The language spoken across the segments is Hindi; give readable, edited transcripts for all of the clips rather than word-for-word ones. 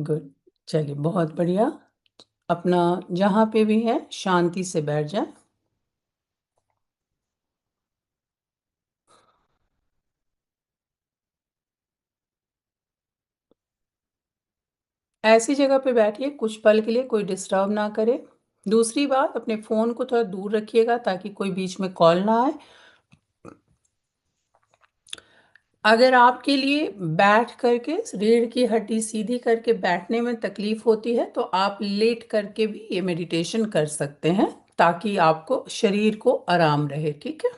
गुड। चलिए, बहुत बढ़िया। अपना जहाँ पे भी है शांति से बैठ जाए। ऐसी जगह पे बैठिए कुछ पल के लिए कोई डिस्टर्ब ना करे। दूसरी बात, अपने फ़ोन को थोड़ा दूर रखिएगा ताकि कोई बीच में कॉल ना आए। अगर आपके लिए बैठ करके रीढ़ की हड्डी सीधी करके बैठने में तकलीफ होती है तो आप लेट करके भी ये मेडिटेशन कर सकते हैं, ताकि आपको शरीर को आराम रहे। ठीक है।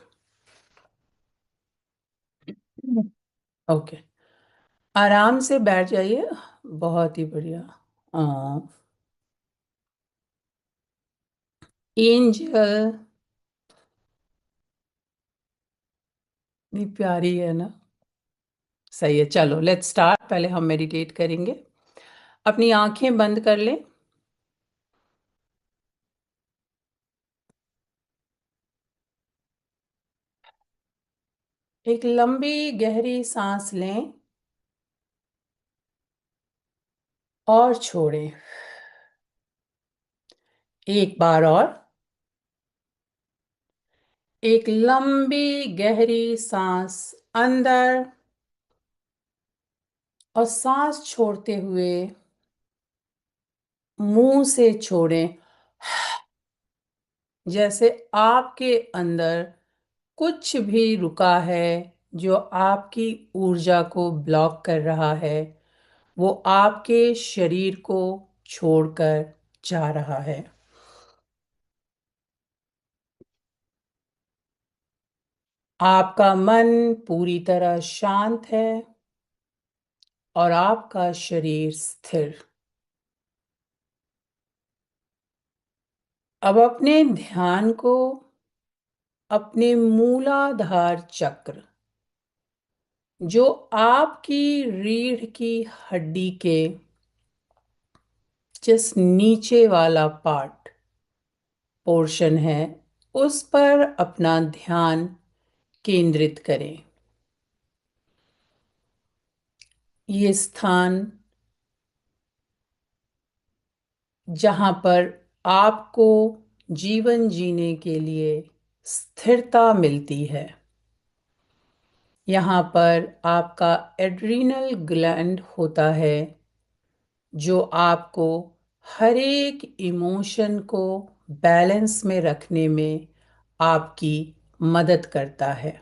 ओके। आराम से बैठ जाइए। बहुत ही बढ़िया। हाँ। एंजल। इतनी प्यारी है ना। सही है, चलो लेट्स स्टार्ट। पहले हम मेडिटेट करेंगे। अपनी आंखें बंद कर लें। एक लंबी गहरी सांस लें और छोड़ें। एक बार और। एक लंबी गहरी सांस अंदर और सांस छोड़ते हुए मुंह से छोड़ें। जैसे आपके अंदर कुछ भी रुका है जो आपकी ऊर्जा को ब्लॉक कर रहा है, वो आपके शरीर को छोड़कर जा रहा है। आपका मन पूरी तरह शांत है और आपका शरीर स्थिर। अब अपने ध्यान को अपने मूलाधार चक्र, जो आपकी रीढ़ की हड्डी के जिस नीचे वाला पार्ट पोर्शन है, उस पर अपना ध्यान केंद्रित करें। ये स्थान जहाँ पर आपको जीवन जीने के लिए स्थिरता मिलती है। यहाँ पर आपका एड्रीनल ग्लैंड होता है, जो आपको हर एक इमोशन को बैलेंस में रखने में आपकी मदद करता है।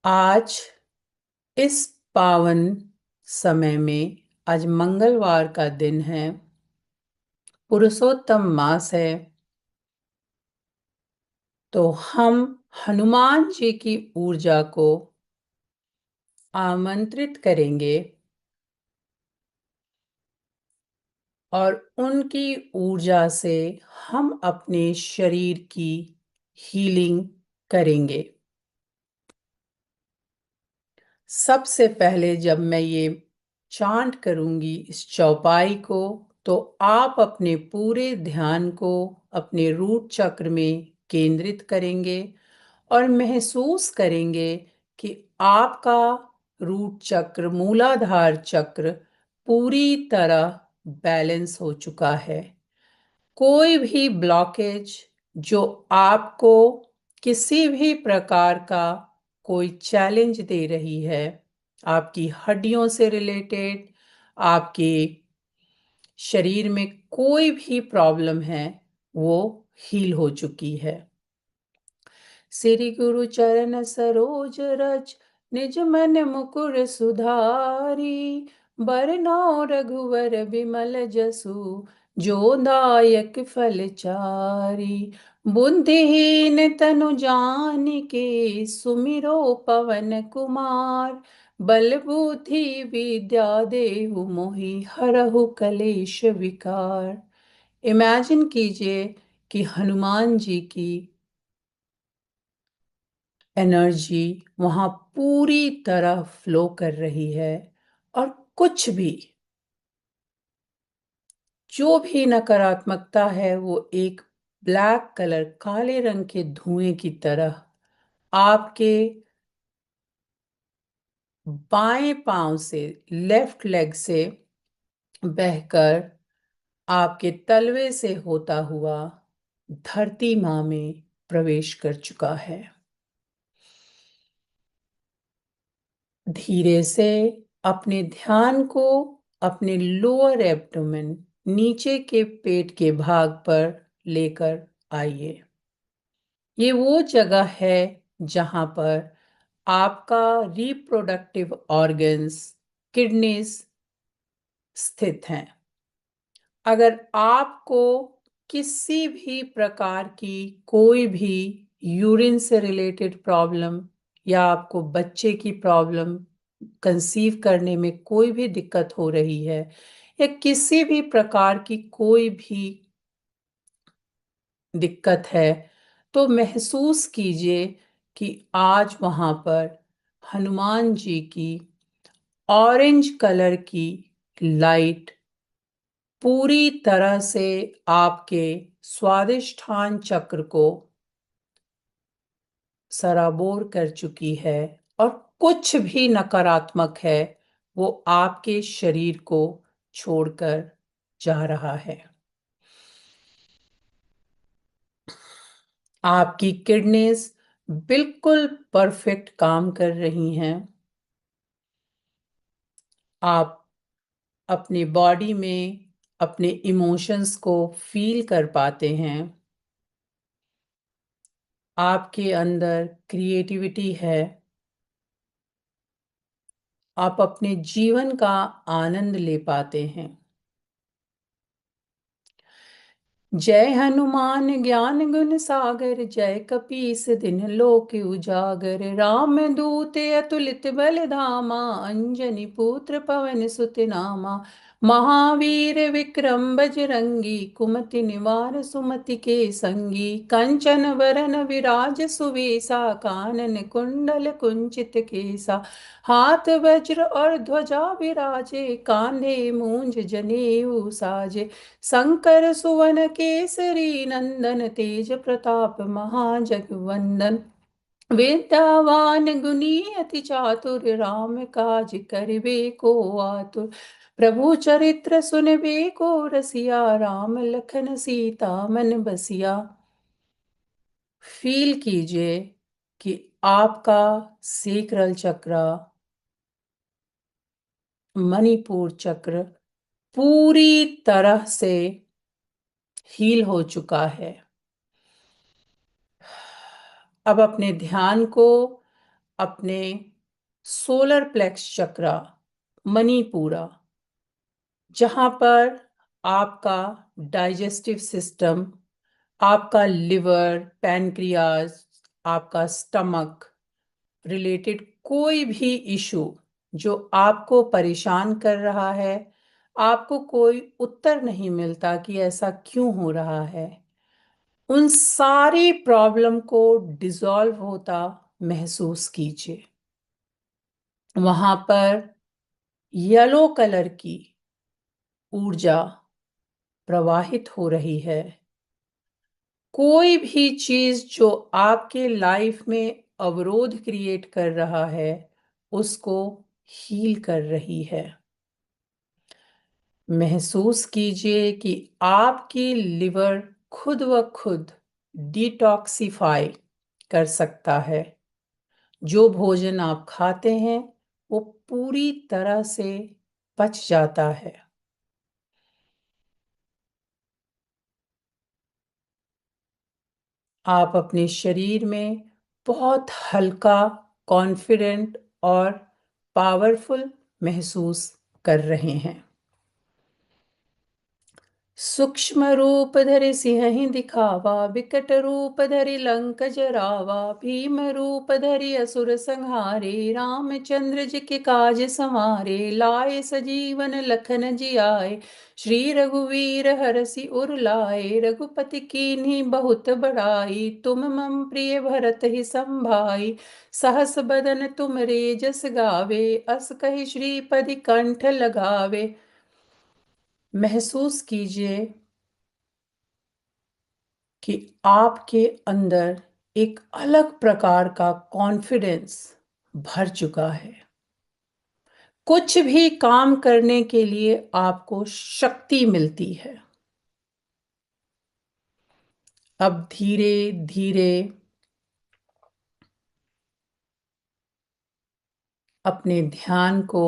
आज इस पावन समय में, आज मंगलवार का दिन है, पुरुषोत्तम मास है, तो हम हनुमान जी की ऊर्जा को आमंत्रित करेंगे और उनकी ऊर्जा से हम अपने शरीर की हीलिंग करेंगे। सबसे पहले जब मैं ये चांट करूंगी इस चौपाई को, तो आप अपने पूरे ध्यान को अपने रूट चक्र में केंद्रित करेंगे और महसूस करेंगे कि आपका रूट चक्र, मूलाधार चक्र पूरी तरह बैलेंस हो चुका है। कोई भी ब्लॉकेज जो आपको किसी भी प्रकार का कोई चैलेंज दे रही है, आपकी हड्डियों से रिलेटेड, आपके शरीर में कोई भी प्रॉब्लम है, वो हील हो चुकी है। श्री गुरु चरण सरोज रज, निज मन मुकुर सुधारी। बरनौ रघुवर बिमल जसु, जो दायक फल चारी। बुद्धिहीन तनु जानिके, सुमिरो पवन कुमार। बल बुद्धि विद्या देहु मोहि, हरहु कलेश विकार। इमेजिन कीजिए कि हनुमान जी की एनर्जी वहां पूरी तरह फ्लो कर रही है, और कुछ भी, जो भी नकारात्मकता है, वो एक ब्लैक कलर, काले रंग के धुएं की तरह आपके बाएं पांव से, लेफ्ट लेग से बहकर आपके तलवे से होता हुआ धरती माँ में प्रवेश कर चुका है। धीरे से अपने ध्यान को अपने लोअर एब्डोमेन, नीचे के पेट के भाग पर लेकर आइए। ये वो जगह है जहां पर आपका रिप्रोडक्टिव ऑर्गन्स, किडनीज स्थित हैं। अगर आपको किसी भी प्रकार की कोई भी यूरिन से रिलेटेड प्रॉब्लम या आपको बच्चे की प्रॉब्लम, कंसीव करने में कोई भी दिक्कत हो रही है या किसी भी प्रकार की कोई भी दिक्कत है, तो महसूस कीजिए कि आज वहां पर हनुमान जी की ऑरेंज कलर की लाइट पूरी तरह से आपके स्वादिष्ठान चक्र को सराबोर कर चुकी है और कुछ भी नकारात्मक है वो आपके शरीर को छोड़कर जा रहा है। आपकी किडनीज बिल्कुल परफेक्ट काम कर रही हैं। आप अपने बॉडी में अपने इमोशंस को फील कर पाते हैं। आपके अंदर क्रिएटिविटी है। आप अपने जीवन का आनंद ले पाते हैं। जय हनुमान ज्ञान गुण सागर, जय कपीस दिन लोक उजागर, राम दूत अतुलित बल धामा, अंजनी पुत्र पवन सुत नामा, महावीर विक्रम बजरंगी, कुमति निवार सुमति के संगी, कंचन वरन विराज सुवेसा, कानन कुंडल कुंचित केसा, हाथ वज्र और ध्वजा विराजे, कांधे मूंज जनेऊ साजे, शंकर सुवन केसरी नंदन, तेज प्रताप महाजगवंदन, विद्यावान गुणी अति चातुर, राम काज करिबे को आतुर, प्रभु चरित्र सुनबे को रसिया, राम लखन सीता मन बसिया। फील कीजिए कि आपका सेक्रल चक्र, मणिपुर चक्र पूरी तरह से हील हो चुका है। अब अपने ध्यान को अपने सोलर प्लेक्स चक्र, मणिपुरा, जहां पर आपका डाइजेस्टिव सिस्टम, आपका लिवर, पैनक्रियाज, आपका स्टमक रिलेटेड कोई भी इशू जो आपको परेशान कर रहा है, आपको कोई उत्तर नहीं मिलता कि ऐसा क्यों हो रहा है, उन सारी प्रॉब्लम को डिसॉल्व होता महसूस कीजिए। वहां पर येलो कलर की ऊर्जा प्रवाहित हो रही है। कोई भी चीज जो आपके लाइफ में अवरोध क्रिएट कर रहा है उसको हील कर रही है। महसूस कीजिए कि आपकी लिवर खुद व खुद डिटॉक्सिफाई कर सकता है। जो भोजन आप खाते हैं वो पूरी तरह से पच जाता है। आप अपने शरीर में बहुत हल्का, कॉन्फिडेंट और पावरफुल महसूस कर रहे हैं। सूक्ष्म रूप धरि सिंहि दिखावा, विकट रूप धरि लंक जरावा, भीम रूप धरि असुर संहारे, रामचंद्र जी के काज संवारे, लाए सजीवन लखन जियाए, श्री रघुवीर हरषि उर लाए, रघुपति कीन्ही बहुत बड़ाई, तुम मम प्रिय भरत ही संभाई, सहस बदन तुम रे जस गावे, अस कहि श्रीपदि कंठ लगावे। महसूस कीजिए कि आपके अंदर एक अलग प्रकार का कॉन्फिडेंस भर चुका है। कुछ भी काम करने के लिए आपको शक्ति मिलती है। अब धीरे धीरे अपने ध्यान को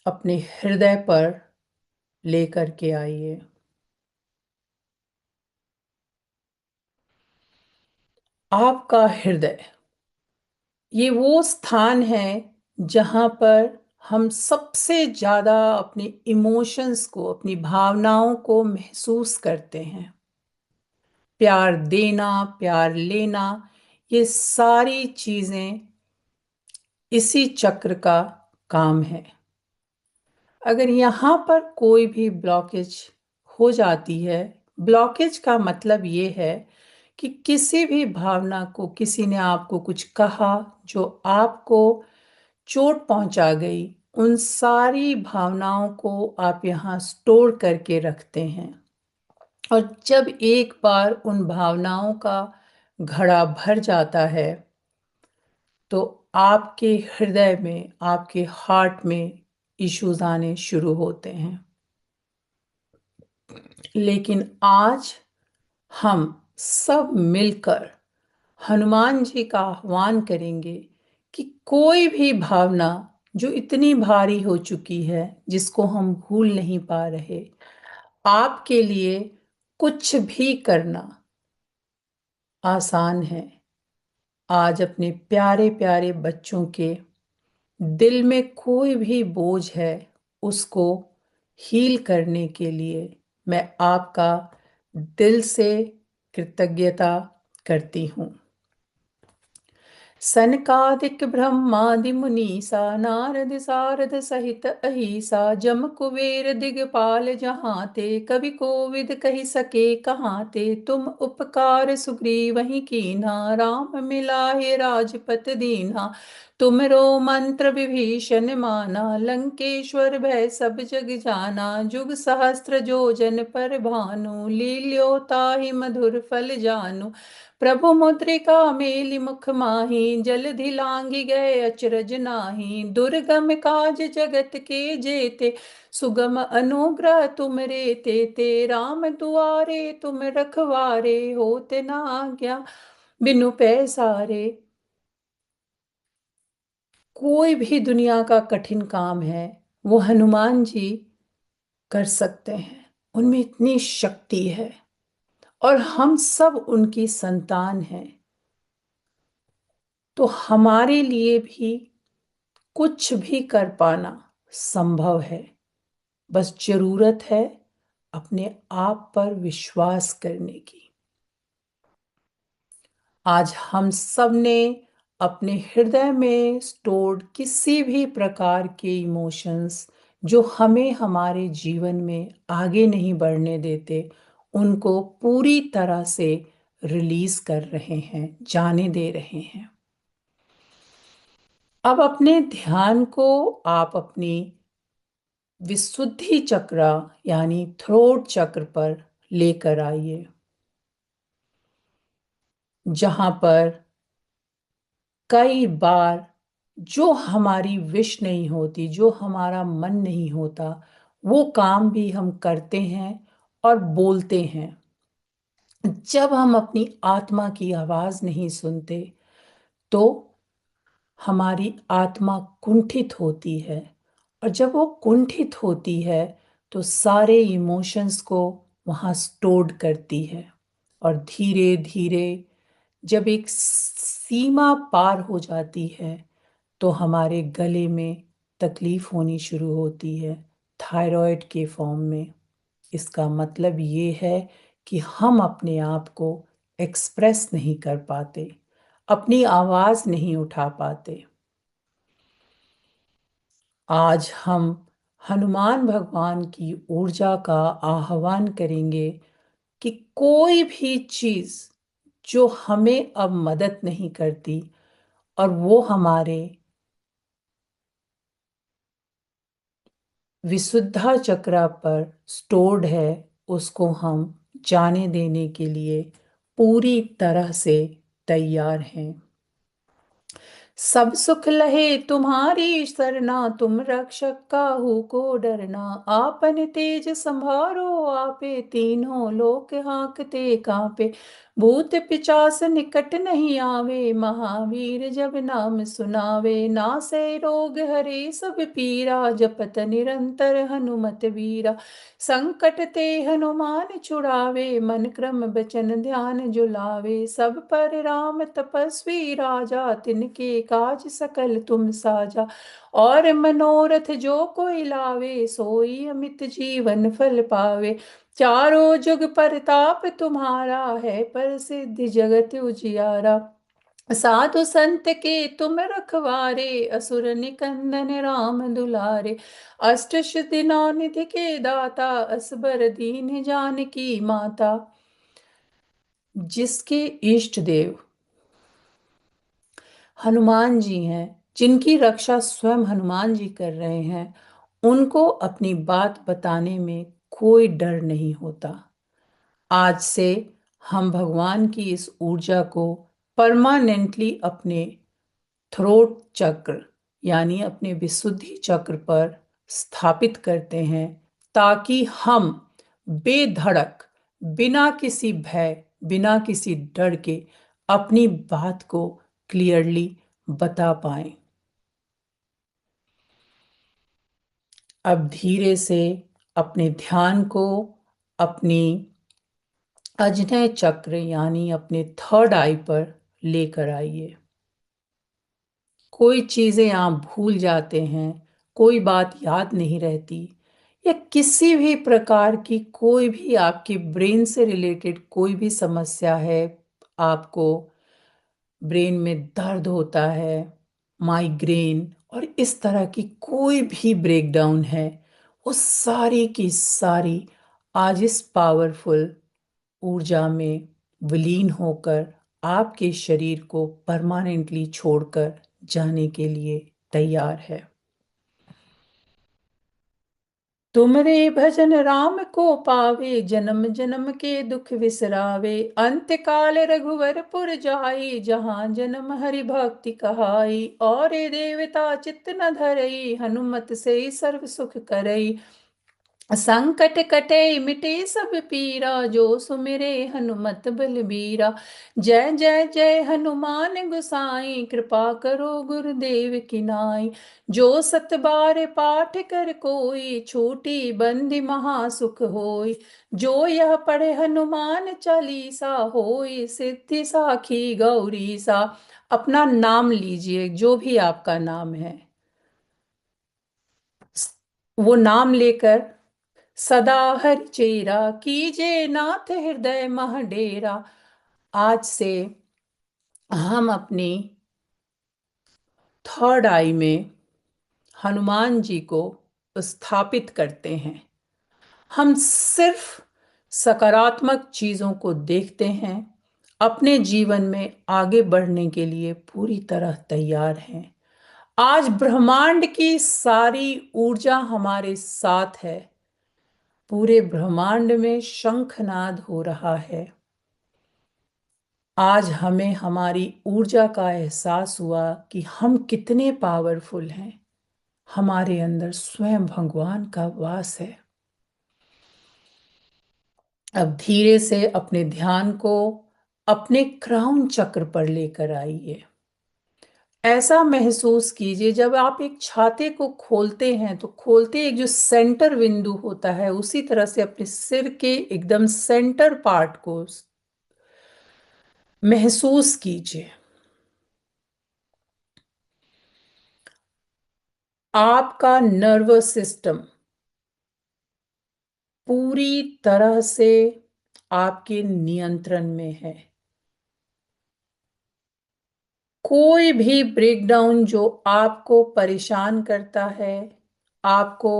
अपने हृदय पर लेकर के आइए। आपका हृदय ये वो स्थान है जहाँ पर हम सबसे ज़्यादा अपने इमोशंस को, अपनी भावनाओं को महसूस करते हैं। प्यार देना, प्यार लेना, ये सारी चीज़ें इसी चक्र का काम है। अगर यहाँ पर कोई भी ब्लॉकेज हो जाती है, ब्लॉकेज का मतलब ये है कि किसी भी भावना को, किसी ने आपको कुछ कहा जो आपको चोट पहुंचा गई, उन सारी भावनाओं को आप यहाँ स्टोर करके रखते हैं। और जब एक बार उन भावनाओं का घड़ा भर जाता है तो आपके हृदय में, आपके हार्ट में इश्यूज आने शुरू होते हैं। लेकिन आज हम सब मिलकर हनुमान जी का आह्वान करेंगे कि कोई भी भावना जो इतनी भारी हो चुकी है, जिसको हम भूल नहीं पा रहे, आपके लिए कुछ भी करना आसान है। आज अपने प्यारे प्यारे बच्चों के दिल में कोई भी बोझ है, उसको हील करने के लिए मैं आपका दिल से कृतज्ञता करती हूँ। सनकादिक ब्रह्मादि मुनीसा, नारद सारद सहित अहिसा, जम कुबेर दिगपाल जहाँ ते, कवि कोविद कहि सके कहाँ ते, तुम उपकार सुग्रीवहि कीन्हा, राम मिलाए राजपत दीन्हा, तुमरो मंत्र विभीषण माना, लंकेश्वर भय सब जग जाना, जुग सहस्त्र जो जन पर भानु, लील्यो ताहि मधुर फल जानु, प्रभु मुद्रिका मेलि मुख माहि, जलधि लांघि गए अचरज नाही, दुर्गम काज जगत के जेते, सुगम अनुग्रह तुम रे तेते, राम दुआरे तुम रखवारे, होते न आज्ञा बिनु पैसारे। कोई भी दुनिया का कठिन काम है वो हनुमान जी कर सकते हैं, उनमें इतनी शक्ति है और हम सब उनकी संतान हैं। तो हमारे लिए भी कुछ भी कर पाना संभव है, बस जरूरत है अपने आप पर विश्वास करने की। आज हम सब ने अपने हृदय में स्टोर्ड किसी भी प्रकार के इमोशंस जो हमें हमारे जीवन में आगे नहीं बढ़ने देते, उनको पूरी तरह से रिलीज कर रहे हैं, जाने दे रहे हैं। अब अपने ध्यान को आप अपनी विशुद्धि चक्र यानी थ्रोट चक्र पर लेकर आइए, जहां पर कई बार जो हमारी विश नहीं होती, जो हमारा मन नहीं होता, वो काम भी हम करते हैं और बोलते हैं। जब हम अपनी आत्मा की आवाज नहीं सुनते तो हमारी आत्मा कुंठित होती है, और जब वो कुंठित होती है तो सारे इमोशंस को वहाँ स्टोर्ड करती है, और धीरे धीरे जब एक सीमा पार हो जाती है तो हमारे गले में तकलीफ होनी शुरू होती है, थायराइड के फॉर्म में। इसका मतलब ये है कि हम अपने आप को एक्सप्रेस नहीं कर पाते, अपनी आवाज नहीं उठा पाते। आज हम हनुमान भगवान की ऊर्जा का आह्वान करेंगे कि कोई भी चीज जो हमें अब मदद नहीं करती और वो हमारे विशुद्धा चक्र पर स्टोर्ड है, उसको हम जाने देने के लिए पूरी तरह से तैयार हैं। सब सुख लहे तुम्हारी सरना, तुम रक्षक काहू को डरना। आपन तेज संभारो आपे, तीनों लोक हांकते कांपे। भूत पिशाच निकट नहीं आवे, महावीर जब नाम सुनावे। नासै रोग हरे सब पीरा, जपत निरंतर हनुमत वीरा। संकट ते हनुमान छुड़ावे, मन क्रम बचन ध्यान जुलावे। सब पर राम तपस्वी राजा, तिनके काज सकल तुम साजा। और मनोरथ जो कोई लावे, सोई अमित जीवन फल पावे। चारों जुग परताप तुम्हारा है, प्रसिद्ध जगत उजियारा। साधु संत के तुम रखवारे, असुर निकंदन राम दुलारे। अष्ट सिद्धि नौ निधि के दाता, असबर दीन जानकी माता। जिसके इष्ट देव हनुमान जी हैं, जिनकी रक्षा स्वयं हनुमान जी कर रहे हैं, उनको अपनी बात बताने में कोई डर नहीं होता। आज से हम भगवान की इस ऊर्जा को परमानेंटली अपने थ्रोट चक्र यानी अपने विशुद्धि चक्र पर स्थापित करते हैं, ताकि हम बेधड़क, बिना किसी भय, बिना किसी डर के अपनी बात को क्लियरली बता पाएं। अब धीरे से अपने ध्यान को अपनी अजनय चक्र यानी अपने थर्ड आई पर लेकर आइए। कोई चीजें आप भूल जाते हैं, कोई बात याद नहीं रहती, या किसी भी प्रकार की कोई भी आपकी ब्रेन से रिलेटेड कोई भी समस्या है, आपको ब्रेन में दर्द होता है, माइग्रेन और इस तरह की कोई भी ब्रेकडाउन है, वो सारी की सारी आज इस पावरफुल ऊर्जा में विलीन होकर आपके शरीर को परमानेंटली छोड़कर जाने के लिए तैयार है। तुमरे भजन राम को पावे, जन्म जन्म के दुख विसरावे। अंत काल रघुवरपुर जाई, जहाँ जन्म हरि भक्ति कहाई। और देवता चित्त न धरई, हनुमत से सर्व सुख करई। संकट कटे मिटे सब पीरा, जो सुमिरे हनुमत बलबीरा। जय जय जय हनुमान गुसाई, कृपा करो गुरुदेव की नाई। जो सत बार पाठ कर कोई, छूटी बंदी महासुख होई। जो यह पढ़े हनुमान चालीसा, होई सिद्धि साखी गौरी सा। अपना नाम लीजिए, जो भी आपका नाम है, वो नाम लेकर सदा हरि चेरा, कीजे नाथ हृदय मह डेरा। आज से हम अपनी थर्ड आई में हनुमान जी को स्थापित करते हैं। हम सिर्फ सकारात्मक चीजों को देखते हैं, अपने जीवन में आगे बढ़ने के लिए पूरी तरह तैयार हैं। आज ब्रह्मांड की सारी ऊर्जा हमारे साथ है। पूरे ब्रह्मांड में शंखनाद हो रहा है। आज हमें हमारी ऊर्जा का एहसास हुआ कि हम कितने पावरफुल हैं। हमारे अंदर स्वयं भगवान का वास है। अब धीरे से अपने ध्यान को अपने क्राउन चक्र पर लेकर आइए। ऐसा महसूस कीजिए, जब आप एक छाते को खोलते हैं तो खोलते एक जो सेंटर बिंदु होता है, उसी तरह से अपने सिर के एकदम सेंटर पार्ट को महसूस कीजिए। आपका नर्वस सिस्टम पूरी तरह से आपके नियंत्रण में है। कोई भी ब्रेकडाउन जो आपको परेशान करता है, आपको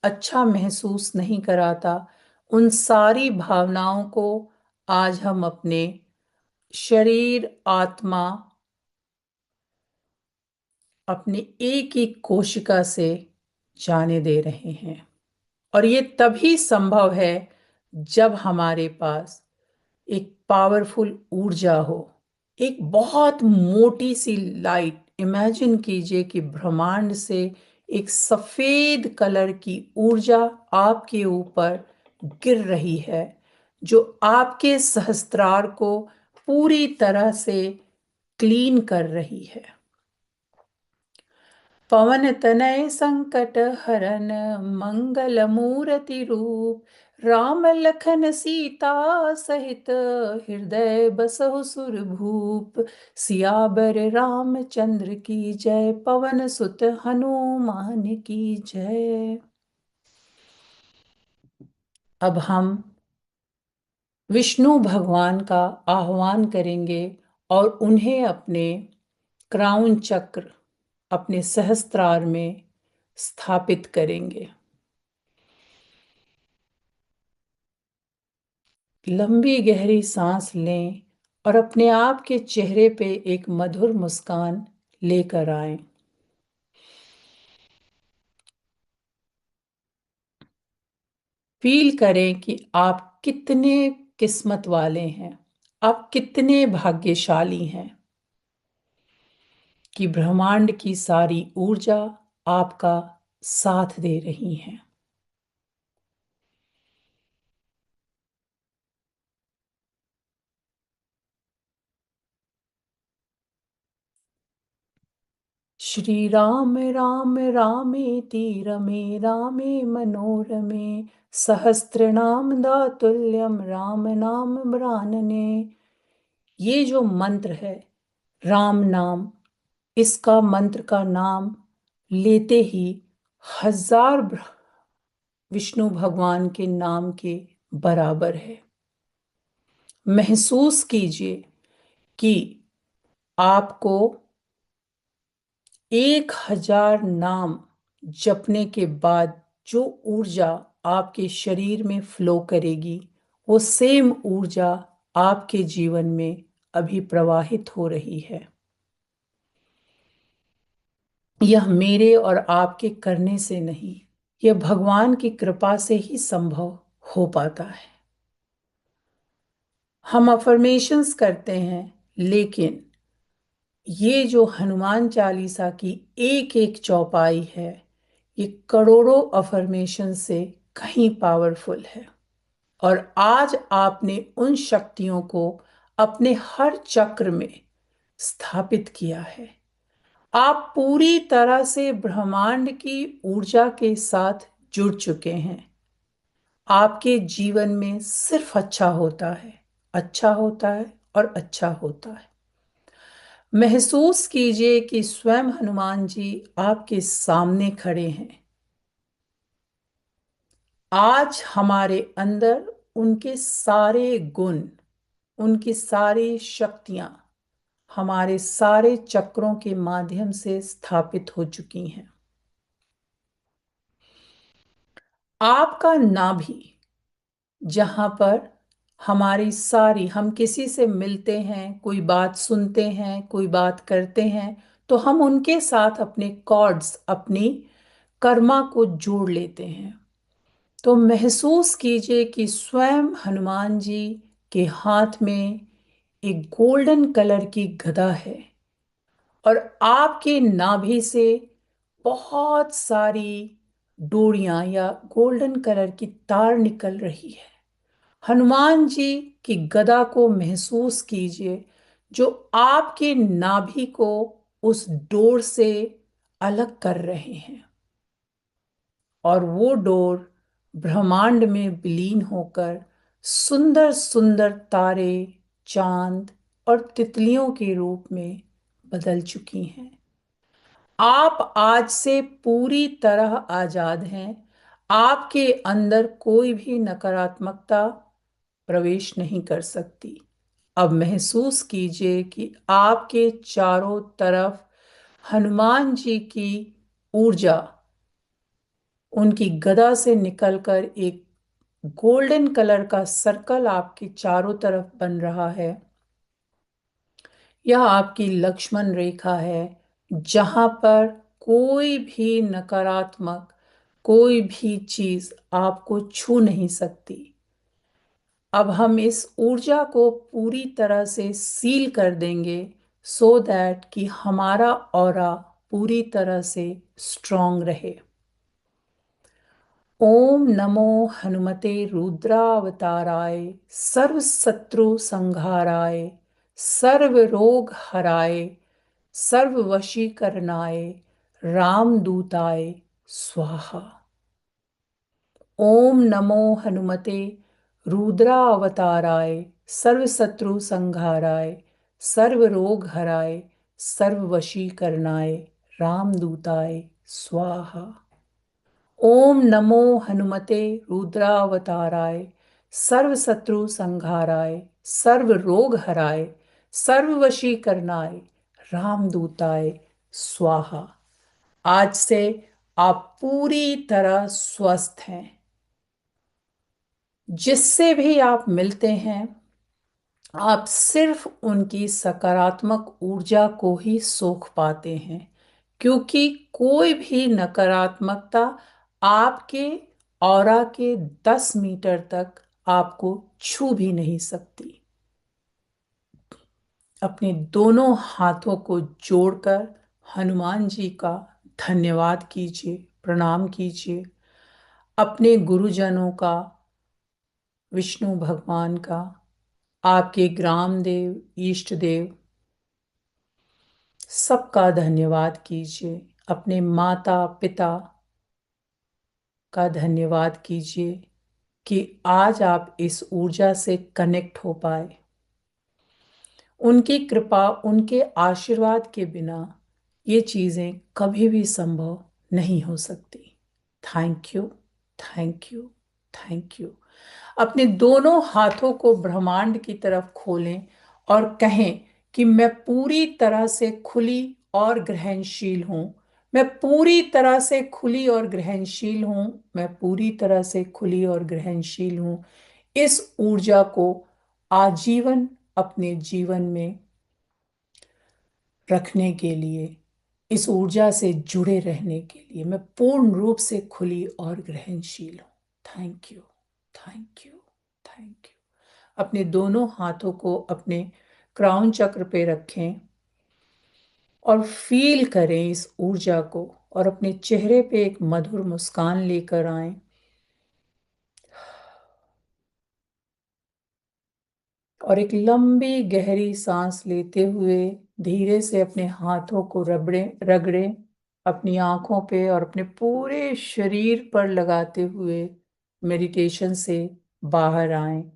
अच्छा महसूस नहीं कराता, उन सारी भावनाओं को आज हम अपने शरीर, आत्मा, अपने एक एक कोशिका से जाने दे रहे हैं। और ये तभी संभव है जब हमारे पास एक पावरफुल ऊर्जा हो, एक बहुत मोटी सी लाइट, इमेजिन कीजिए कि ब्रह्मांड से एक सफेद कलर की ऊर्जा आपके ऊपर गिर रही है, जो आपके सहस्त्रार को पूरी तरह से क्लीन कर रही है। पवन तनय संकट हरन मंगल मूर्ति रूप, राम लखन सीता सहित हृदय बसहु सुरभूप। सियावर रामचंद्र की जय, पवन सुत हनुमान की जय। अब हम विष्णु भगवान का आह्वान करेंगे और उन्हें अपने क्राउन चक्र, अपने सहस्त्रार में स्थापित करेंगे। लंबी गहरी सांस लें और अपने आप के चेहरे पे एक मधुर मुस्कान लेकर आएं। फील करें कि आप कितने किस्मत वाले हैं, आप कितने भाग्यशाली हैं कि ब्रह्मांड की सारी ऊर्जा आपका साथ दे रही है। श्री राम राम रामेति रमे रामे मनोरमे, सहस्त्रनाम दातुल्यम राम नाम ब्रानने। ये जो मंत्र है राम नाम, इसका मंत्र का नाम लेते ही हजार विष्णु भगवान के नाम के बराबर है। महसूस कीजिए कि आपको 1000 नाम जपने के बाद जो ऊर्जा आपके शरीर में फ्लो करेगी, वो सेम ऊर्जा आपके जीवन में अभी प्रवाहित हो रही है। यह मेरे और आपके करने से नहीं, यह भगवान की कृपा से ही संभव हो पाता है। हम अफर्मेशंस करते हैं, लेकिन ये जो हनुमान चालीसा की एक एक चौपाई है, ये करोड़ों अफर्मेशन से कहीं पावरफुल है। और आज आपने उन शक्तियों को अपने हर चक्र में स्थापित किया है। आप पूरी तरह से ब्रह्मांड की ऊर्जा के साथ जुड़ चुके हैं। आपके जीवन में सिर्फ अच्छा होता है, अच्छा होता है और अच्छा होता है। महसूस कीजिए कि स्वयं हनुमान जी आपके सामने खड़े हैं। आज हमारे अंदर उनके सारे गुण, उनकी सारी शक्तियां हमारे सारे चक्रों के माध्यम से स्थापित हो चुकी हैं। आपका नाभि, जहां पर हमारी सारी, हम किसी से मिलते हैं, कोई बात सुनते हैं, कोई बात करते हैं, तो हम उनके साथ अपने कॉर्ड्स, अपनी कर्मा को जोड़ लेते हैं। तो महसूस कीजिए कि स्वयं हनुमान जी के हाथ में एक गोल्डन कलर की गदा है और आपके नाभि से बहुत सारी डोरियां या गोल्डन कलर की तार निकल रही है। हनुमान जी की गदा को महसूस कीजिए, जो आपके नाभि को उस डोर से अलग कर रहे हैं, और वो डोर ब्रह्मांड में विलीन होकर सुंदर सुंदर तारे, चांद और तितलियों के रूप में बदल चुकी हैं। आप आज से पूरी तरह आजाद हैं। आपके अंदर कोई भी नकारात्मकता प्रवेश नहीं कर सकती। अब महसूस कीजिए कि आपके चारों तरफ हनुमान जी की ऊर्जा, उनकी गदा से निकलकर एक गोल्डन कलर का सर्कल आपके चारों तरफ बन रहा है। यह आपकी लक्ष्मण रेखा है, जहां पर कोई भी नकारात्मक, कोई भी चीज आपको छू नहीं सकती। अब हम इस ऊर्जा को पूरी तरह से सील कर देंगे, सो दैट कि हमारा ऑरा पूरी तरह से स्ट्रॉन्ग रहे। ओम नमो हनुमते रुद्रावताराय सर्व शत्रु संहाराय सर्व रोग हराय सर्व वशीकरणाय रामदूताय स्वाहा। ओम नमो हनुमते रुद्रावताराय सर्व शत्रु संहाराय सर्व रोग हराय सर्व वशीकरणाय रामदूताय स्वाहा। ओम नमो हनुमते रुद्रावताराय सर्व शत्रु संहाराय सर्व रोग हराय सर्व वशीकरणाय रामदूताय स्वाहा। आज से आप पूरी तरह स्वस्थ हैं। जिससे भी आप मिलते हैं, आप सिर्फ उनकी सकारात्मक ऊर्जा को ही सोख पाते हैं, क्योंकि कोई भी नकारात्मकता आपके ऑरा के 10 मीटर तक आपको छू भी नहीं सकती। अपने दोनों हाथों को जोड़कर हनुमान जी का धन्यवाद कीजिए, प्रणाम कीजिए। अपने गुरुजनों का, विष्णु भगवान का, आपके ग्राम देव, इष्ट देव, सबका धन्यवाद कीजिए। अपने माता पिता का धन्यवाद कीजिए कि आज आप इस ऊर्जा से कनेक्ट हो पाए। उनकी कृपा, उनके आशीर्वाद के बिना ये चीज़ें कभी भी संभव नहीं हो सकती। Thank you, thank you, thank you. अपने दोनों हाथों को ब्रह्मांड की तरफ खोलें और कहें कि मैं पूरी तरह से खुली और ग्रहणशील हूं। मैं पूरी तरह से खुली और ग्रहणशील हूं। मैं पूरी तरह से खुली और ग्रहणशील हूं। इस ऊर्जा को आजीवन अपने जीवन में रखने के लिए, इस ऊर्जा से जुड़े रहने के लिए मैं पूर्ण रूप से खुली और ग्रहणशील हूं। Thank you, thank you, thank you. अपने दोनों हाथों को अपने क्राउन चक्र पे रखें और फील करें इस ऊर्जा को, और अपने चेहरे पे एक मधुर मुस्कान लेकर आएं। और एक लंबी गहरी सांस लेते हुए धीरे से अपने हाथों को रगड़ें अपनी आंखों पे और अपने पूरे शरीर पर लगाते हुए मेडिटेशन से बाहर आएं।